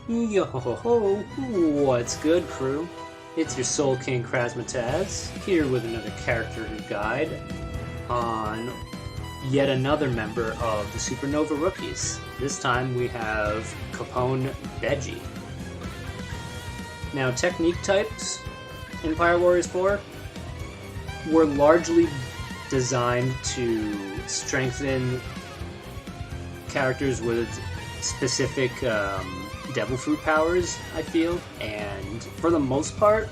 Yo ho ho ho, what's good, crew? It's your Soul King Krasmataz, here with another character guide on yet another member of the Supernova Rookies. This time we have Capone Bege. Now, technique types in Pyre Warriors 4 were largely designed to strengthen characters with specific devil fruit powers, I feel, and for the most part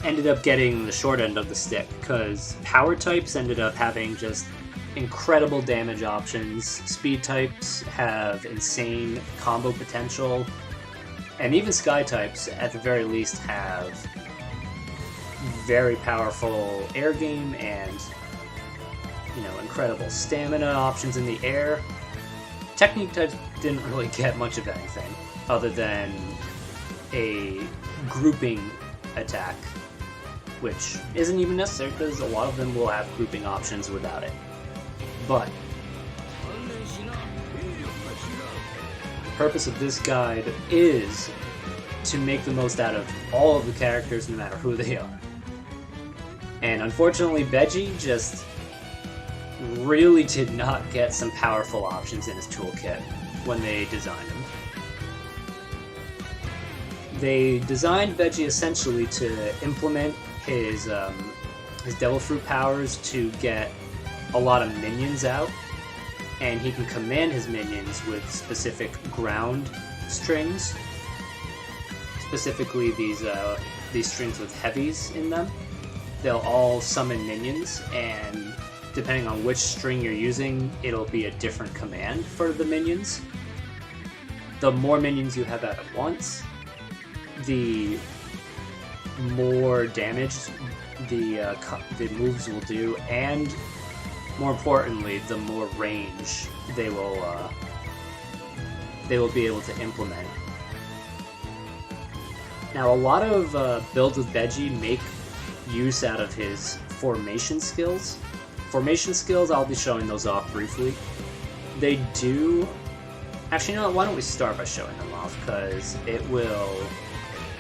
ended up getting the short end of the stick, because power types ended up having just incredible damage options, speed types have insane combo potential, and even sky types at the very least have very powerful air game and, you know, incredible stamina options in the air. Technique types didn't really get much of anything other than a grouping attack, which isn't even necessary because a lot of them will have grouping options without it. But the purpose of this guide is to make the most out of all of the characters no matter who they are. And unfortunately, Bege just really did not get some powerful options in his toolkit when they designed him. They designed Bege essentially to implement his Devil Fruit powers to get a lot of minions out, and he can command his minions with specific ground strings, specifically these strings with heavies in them. They'll all summon minions, and depending on which string you're using, it'll be a different command for the minions. The more minions you have out at once, the more damage the moves will do, and more importantly, the more range they will be able to implement. Now, a lot of builds with Bege make use out of his formation skills. Formation skills, I'll be showing those off briefly. They do... Actually, you know what? Why don't we start by showing them off, because it will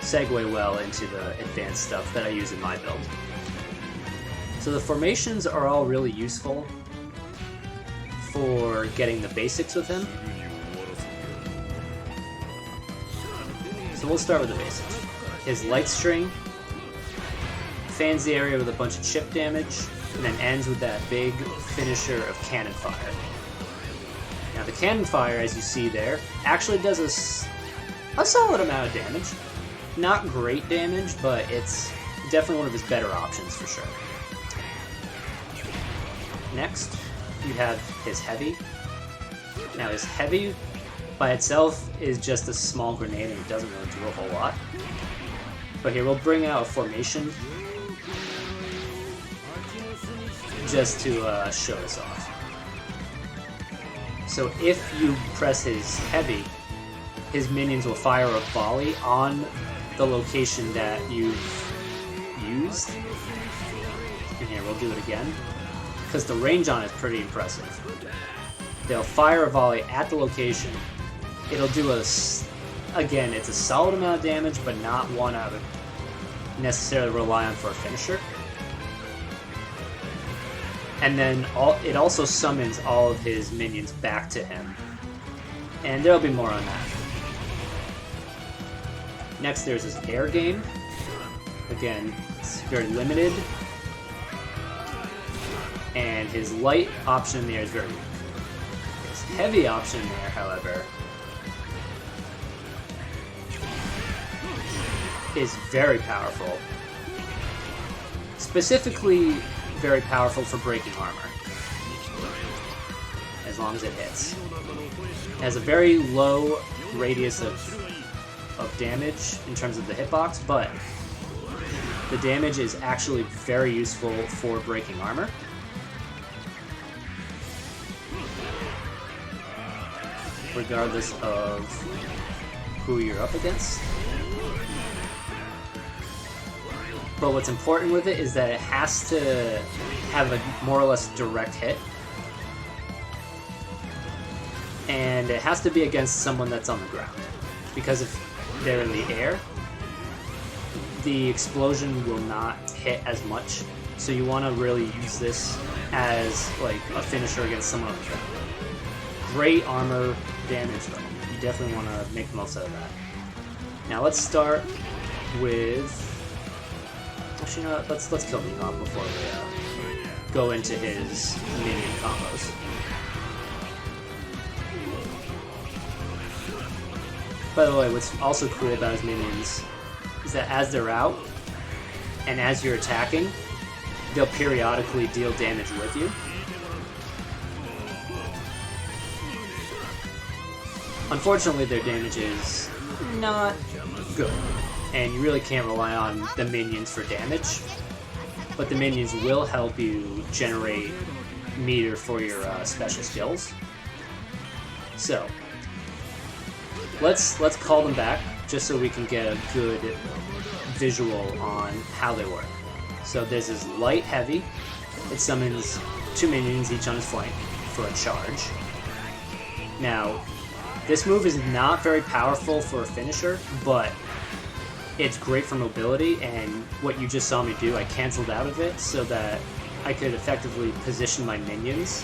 segue well into the advanced stuff that I use in my build. So the formations are all really useful for getting the basics with him. So we'll start with the basics. His light string fans the area with a bunch of chip damage, and then ends with that big finisher of cannon fire. Now the cannon fire, as you see there, actually does a solid amount of damage. Not great damage, but it's definitely one of his better options for sure. Next, you have his heavy. Now his heavy by itself is just a small grenade and it doesn't really do a whole lot. But here we'll bring out a formation just to show this off. So if you press his heavy, his minions will fire a volley on the location that you've used. And here, we'll do it again, because the range on it is pretty impressive. They'll fire a volley at the location. It'll do again, it's a solid amount of damage, but not one I would necessarily rely on for a finisher. And then it also summons all of his minions back to him. And there'll be more on that. Next, there's his air game. Again, it's very limited. And his light option there is very weak. His heavy option there, however, is very powerful. Specifically, very powerful for breaking armor, as long as it hits. It has a very low radius of damage in terms of the hitbox, but the damage is actually very useful for breaking armor. Regardless of who you're up against. But what's important with it is that it has to have a more or less direct hit. and it has to be against someone that's on the ground. Because if they're in the air, the explosion will not hit as much. So you want to really use this as like a finisher against someone on the ground. Great armor damage though. You definitely want to make the most out of that. Now let's start with... Actually, you know what? Let's kill the off before we go into his minion combos. By the way, what's also cool about his minions is that as they're out, and as you're attacking, they'll periodically deal damage with you. Unfortunately, their damage is not good, and you really can't rely on the minions for damage, but the minions will help you generate meter for your special skills. So, let's call them back, just so we can get a good visual on how they work. So this is light heavy. It summons 2 minions each on his flank for a charge. Now, this move is not very powerful for a finisher, but it's great for mobility, and what you just saw me do, I canceled out of it so that I could effectively position my minions.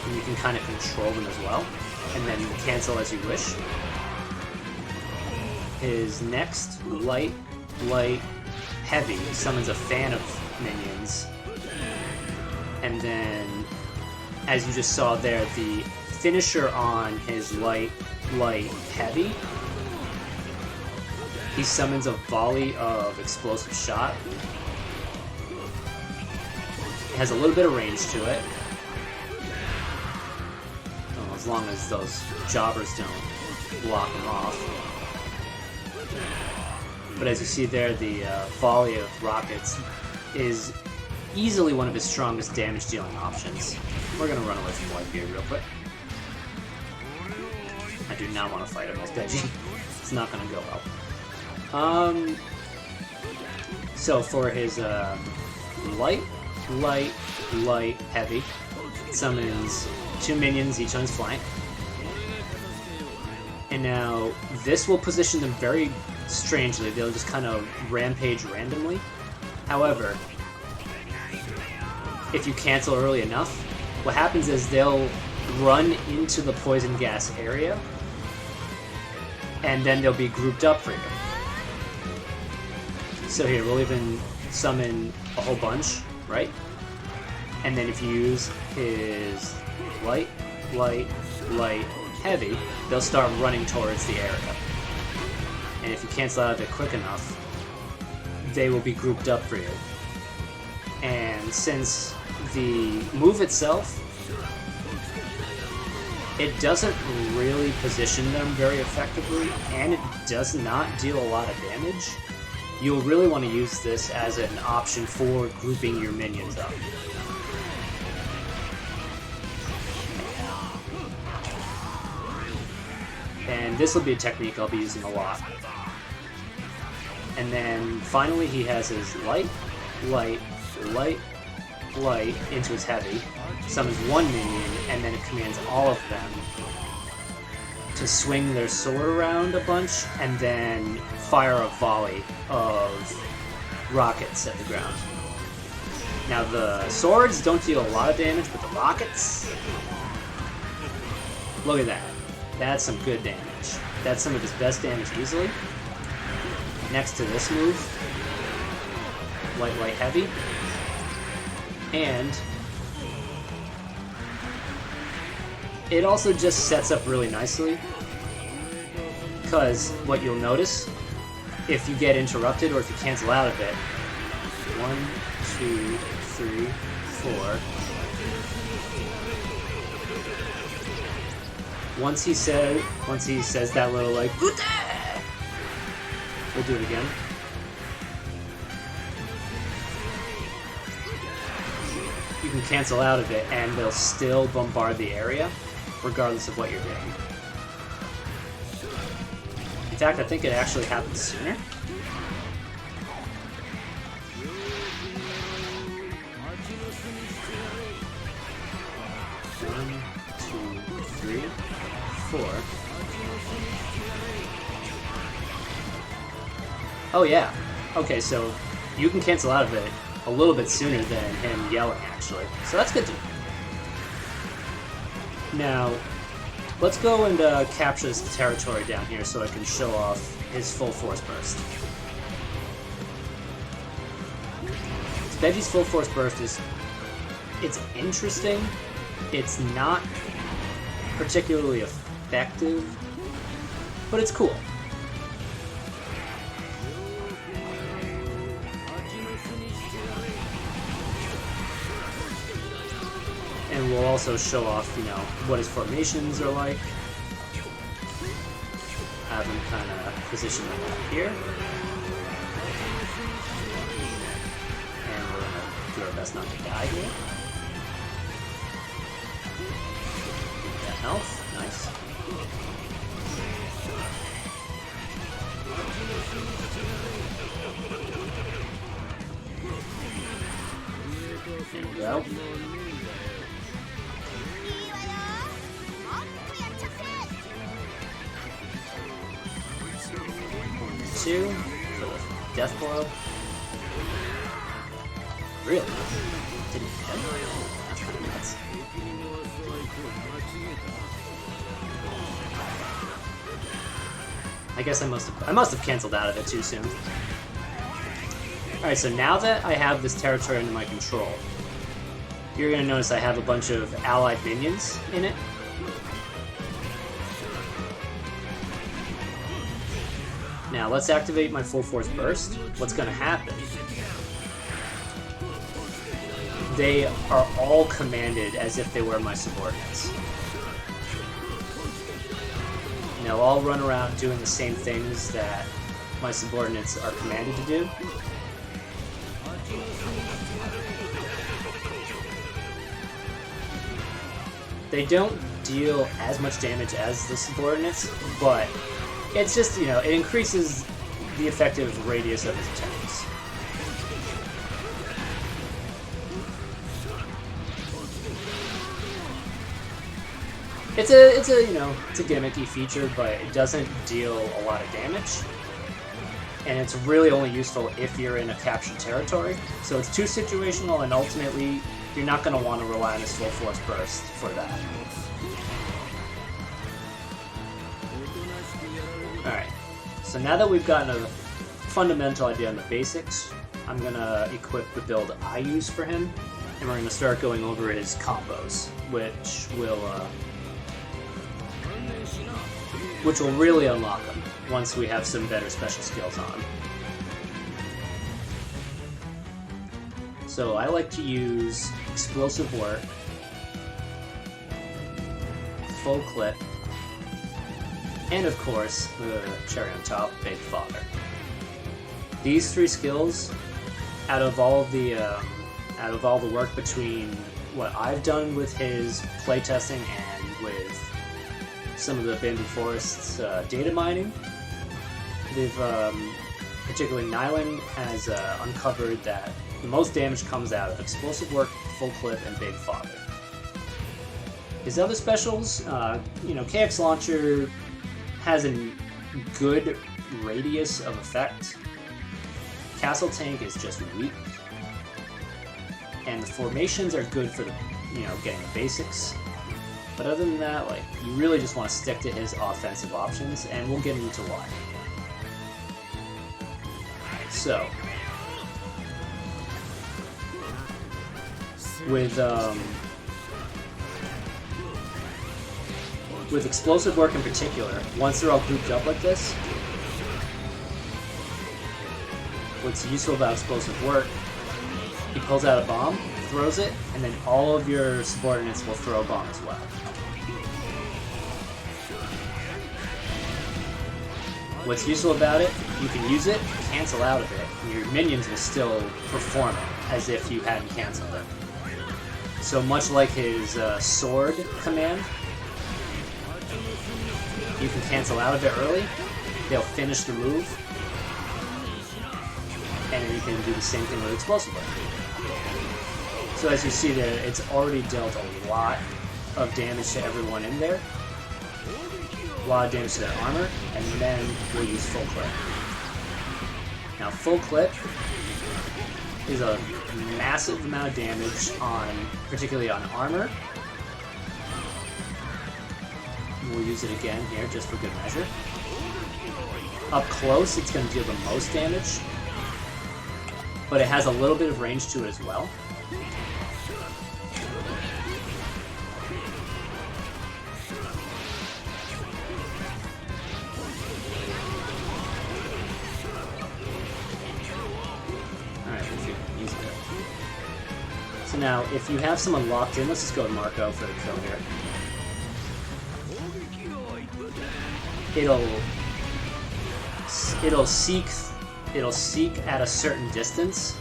And you can kind of control them as well, and then cancel as you wish. His next, light, heavy, summons a fan of minions. And then, as you just saw there, the finisher on his light, heavy, he summons a volley of explosive shot. It has a little bit of range to it. Well, as long as those jobbers don't block him off. But as you see there, the volley of rockets is easily one of his strongest damage-dealing options. We're going to run away from White Beard real quick. I do not want to fight him as Bege. It's not going to go well. So for his light, heavy, it summons 2 minions each on his flank. And now this will position them very strangely. They'll just kind of rampage randomly. However, if you cancel early enough, what happens is they'll run into the poison gas area, and then they'll be grouped up for you. So here, we'll even summon a whole bunch, right? And then if you use his light, heavy, they'll start running towards the area. And if you cancel out of it quick enough, they will be grouped up for you. And since the move itself, it doesn't really position them very effectively, and it does not deal a lot of damage, you'll really want to use this as an option for grouping your minions up. And this will be a technique I'll be using a lot. And then finally he has his light into his heavy, summons 1 minion, and then it commands all of them to swing their sword around a bunch and then fire a volley of rockets at the ground. Now the swords don't deal a lot of damage, but the rockets, look at that. That's some good damage. That's some of his best damage easily. Next to this move, light, heavy. And it also just sets up really nicely, because what you'll notice, if you get interrupted or if you cancel out of it, 1, 2, 3, 4. Once he says that little like, Gute! We'll do it again. You can cancel out of it and they'll still bombard the area, regardless of what you're doing. In fact, I think it actually happens sooner. One, PW4. Oh yeah. Okay, so you can cancel out of it a little bit sooner than him yelling, actually. So that's good to know. Now, let's go and capture this territory down here so I can show off his full force burst. So Bege's full force burst it's interesting. It's not particularly effective, but it's cool. And we'll also show off, you know, what his formations are like. Have him kind of position like that here. And we're going to do our best not to die here. Get that health. Nice. There we go. Two for the death blow. Really? Didn't hit? That's kind of nuts. I guess I must have canceled out of it too soon. Alright, so now that I have this territory under my control, you're gonna notice I have a bunch of allied minions in it. Now let's activate my full force burst. What's going to happen? They are all commanded as if they were my subordinates. And they'll all run around doing the same things that my subordinates are commanded to do. They don't deal as much damage as the subordinates, but it's just, you know, it increases the effective radius of his attacks. It's a you know, it's a gimmicky feature, but it doesn't deal a lot of damage. And it's really only useful if you're in a captured territory. So it's too situational, and ultimately you're not going to want to rely on his full force burst for that. Alright, so now that we've gotten a fundamental idea on the basics, I'm going to equip the build I use for him, and we're going to start going over his combos, which will really unlock him once we have some better special skills on him. So I like to use Explosive Work, Full Clip, and of course, the cherry on top, Big Father. These three skills, out of all the work between what I've done with his playtesting and with some of the Bamboo Forest's data mining, they've particularly Nylan has uncovered that the most damage comes out of Explosive Work, Full Clip, and Big Father. His other specials, you know, KX Launcher has a good radius of effect. Castle Tank is just weak. And the formations are good for the, you know, getting the basics. But other than that, like, you really just want to stick to his offensive options, and we'll get into why. So, with Explosive Work in particular, once they're all grouped up like this, what's useful about Explosive Work, he pulls out a bomb, throws it, and then all of your subordinates will throw a bomb as well. What's useful about it, you can use it, cancel out of it, and your minions will still perform it as if you hadn't canceled it. So much like his sword command, you can cancel out of it early, they'll finish the move, and then you can do the same thing with Explosive Work. So as you see there, it's already dealt a lot of damage to everyone in there, A lot of damage to their armor, and then we'll use full clip. Now full clip is a massive amount of damage on, particularly on armor. We'll use it again here just for good measure. Up close, it's going to deal the most damage, but it has a little bit of range to it as well. So now, if you have someone locked in, let's just go with Marco for the kill here. It'll seek at a certain distance.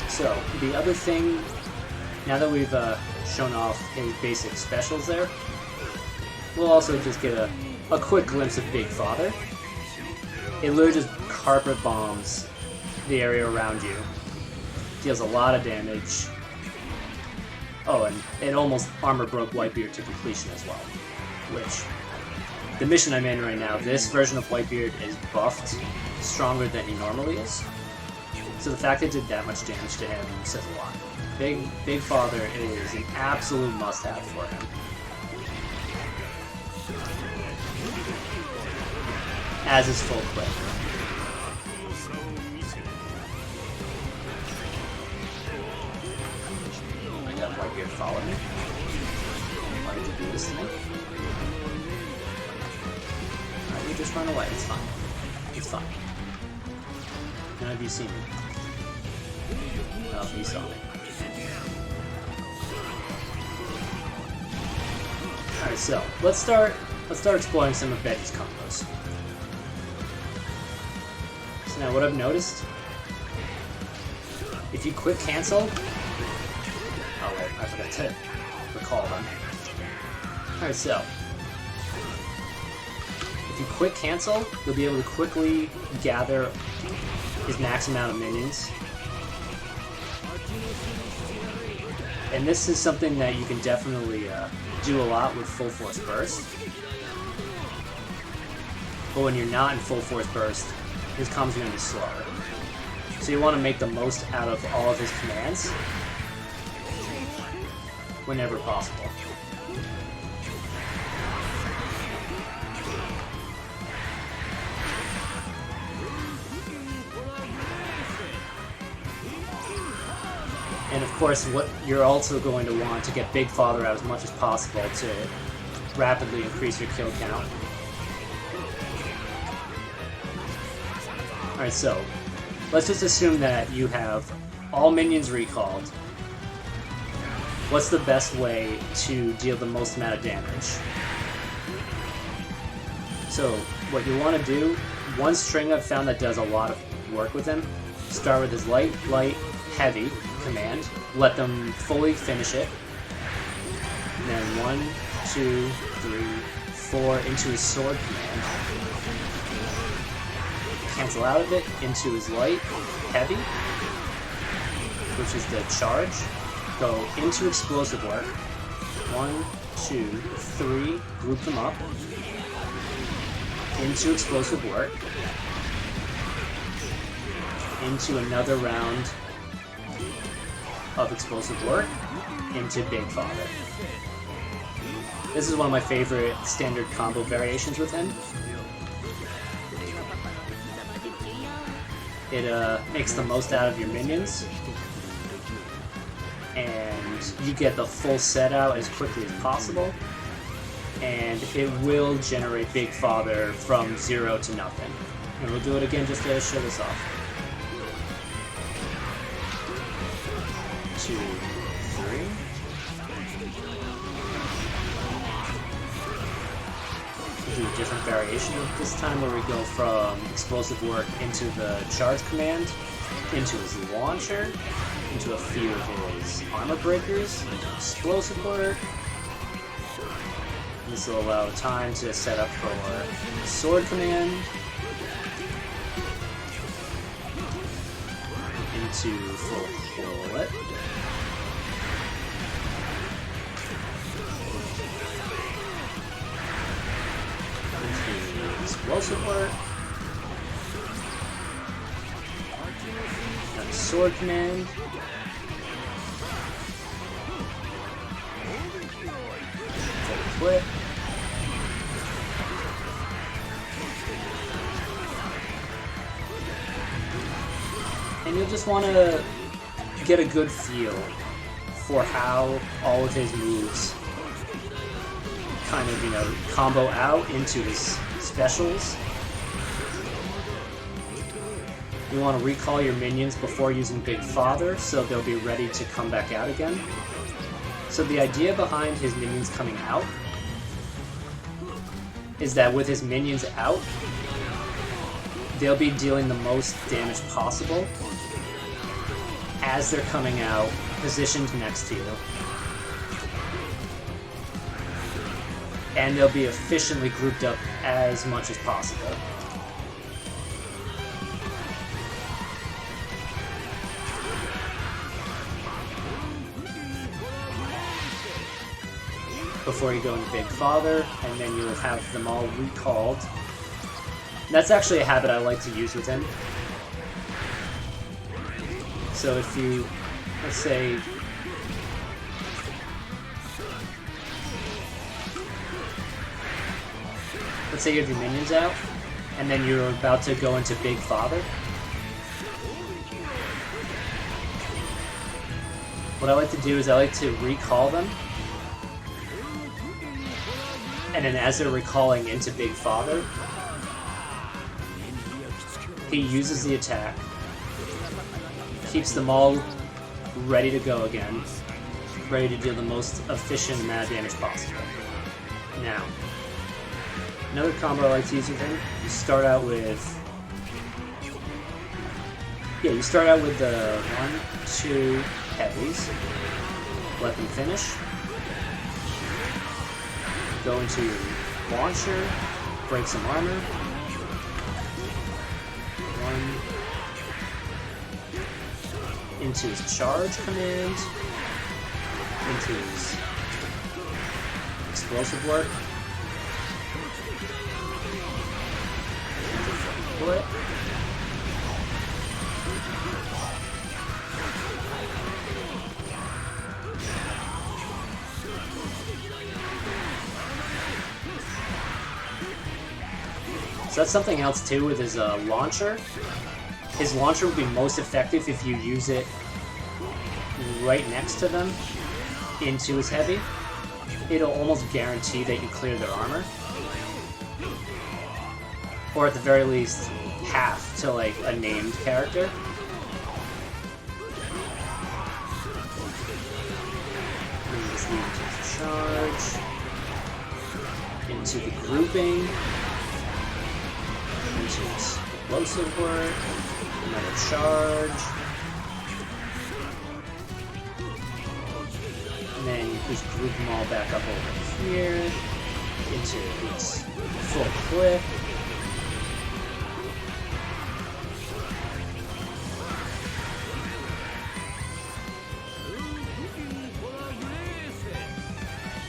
So the other thing, now that we've shown off his basic specials there, we'll also just get a quick glimpse of Big Father. It literally just carpet bombs the area around you. Deals a lot of damage. Oh, and it almost armor broke Whitebeard to completion as well. Which, the mission I'm in right now, this version of Whitebeard is buffed stronger than he normally is. So the fact it did that much damage to him says a lot. Big Father is an absolute must-have for him. As is full clip. I got Whitebeard following me. Why did you do this to me? Alright, you just run away, it's fine. It's fine. None of you see me. Oh, he saw me. Alright, so let's start exploring some of Bege's combos. So now what I've noticed, if you quick cancel, oh wait, I forgot to recall them. Alright, so if you quick cancel, you'll be able to quickly gather his max amount of minions. And this is something that you can definitely do a lot with full force burst. But when you're not in full force burst, his combos are going to be slower. So you want to make the most out of all of his commands whenever possible. And of course, what you're also going to want to get Big Father out as much as possible to rapidly increase your kill count. Alright, so let's just assume that you have all minions recalled. What's the best way to deal the most amount of damage? So what you want to do, one string I've found that does a lot of work with him, start with his light, heavy command, let them fully finish it, and then 1, 2, 3, 4 into his sword command, cancel out of it into his light, heavy, which is the charge, go into explosive work, 1, 2, 3, group them up, into explosive work, into another round of explosive work, into Big Father. This is one of my favorite standard combo variations with him. It makes the most out of your minions, and you get the full set out as quickly as possible, and it will generate Big Father from 0 to nothing. And we'll do it again just to show this off. 2, 3. We'll do a different variation of this time where we go from explosive work into the charge command, into his launcher, into a few of his armor breakers, into explosive work, This will allow time to set up for sword command. Into full bullet. Into explosive work. Now sword command. Full clip. And you'll just want to get a good feel for how all of his moves kind of, you know, combo out into his specials. You want to recall your minions before using Big Father, so they'll be ready to come back out again. So the idea behind his minions coming out is that with his minions out, they'll be dealing the most damage possible as they're coming out, positioned next to you. And they'll be efficiently grouped up as much as possible. Before you go into Big Father, and then you'll have them all recalled. That's actually a habit I like to use with him. So if you, let's say, you have your minions out, and then you're about to go into Big Father. What I like to do is I like to recall them, and then as they're recalling into Big Father, he uses the attack, keeps them all ready to go again, ready to deal the most efficient amount of damage possible. Now, another combo I like to use with him, you start out with the 1, 2 heavies, let them finish, go into your launcher, break some armor, 1, into his charge command, into his explosive work, into bullet, so that's something else too with his launcher. His launcher will be most effective if you use it right next to them into his heavy. It'll almost guarantee that you clear their armor. Or at the very least, half to like a named character. And just need to charge into the grouping, into explosive work, another charge, and then you just group them all back up over here into its full clip.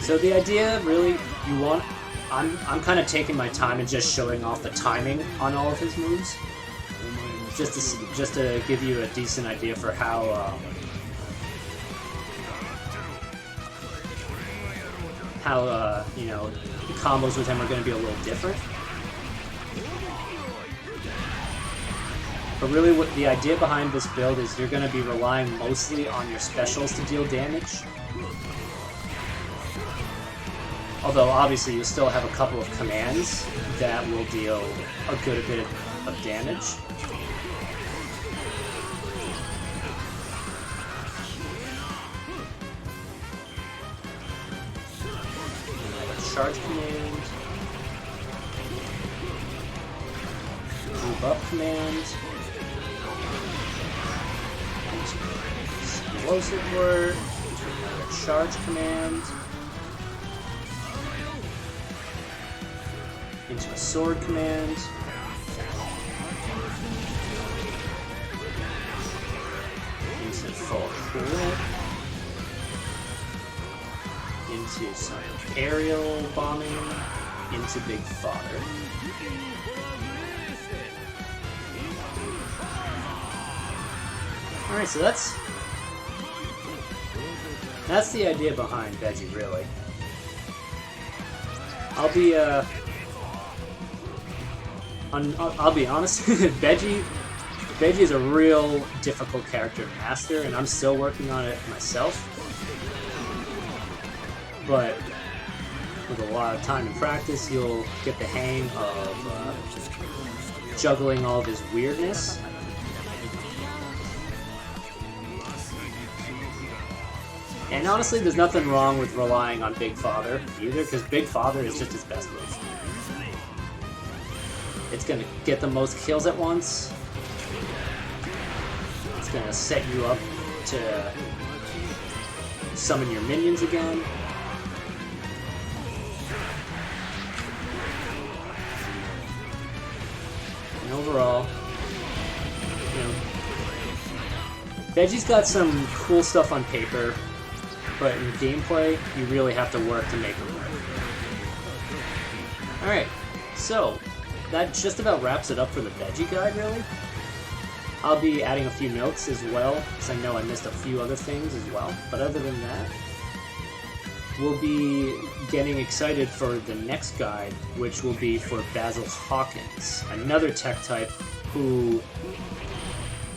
So the idea, really, you want. I'm kind of taking my time and just showing off the timing on all of his moves, just to give you a decent idea for how you know, the combos with him are going to be a little different. But really, what the idea behind this build is, you're going to be relying mostly on your specials to deal damage. Although, obviously, you still have a couple of commands that will deal a good bit of damage. Charge command. Group up command. Explosive word. Charge command. into a sword command. Into full crit. Into some aerial bombing. Into Big Father. Alright, so that's the idea behind Bege, really. I'll be honest. Bege is a real difficult character to master, and I'm still working on it myself. But with a lot of time and practice, you'll get the hang of juggling all of his weirdness. And honestly, there's nothing wrong with relying on Big Father either, because Big Father is just his best move. It's going to get the most kills at once. It's going to set you up to summon your minions again. And overall, you know, Bege's got some cool stuff on paper, but in gameplay, you really have to work to make it work. Alright, so that just about wraps it up for the Bege guide, really. I'll be adding a few notes as well, because I know I missed a few other things as well. But other than that, we'll be getting excited for the next guide, which will be for Basil Hawkins, another tech type who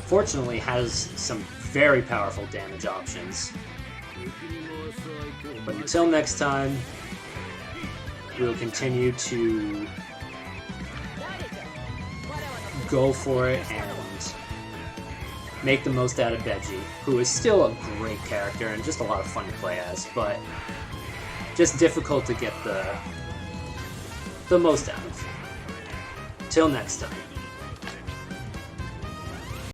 fortunately has some very powerful damage options. But until next time, we'll continue to go for it and make the most out of Bege, who is still a great character and just a lot of fun to play as, but just difficult to get the most out of. Till next time.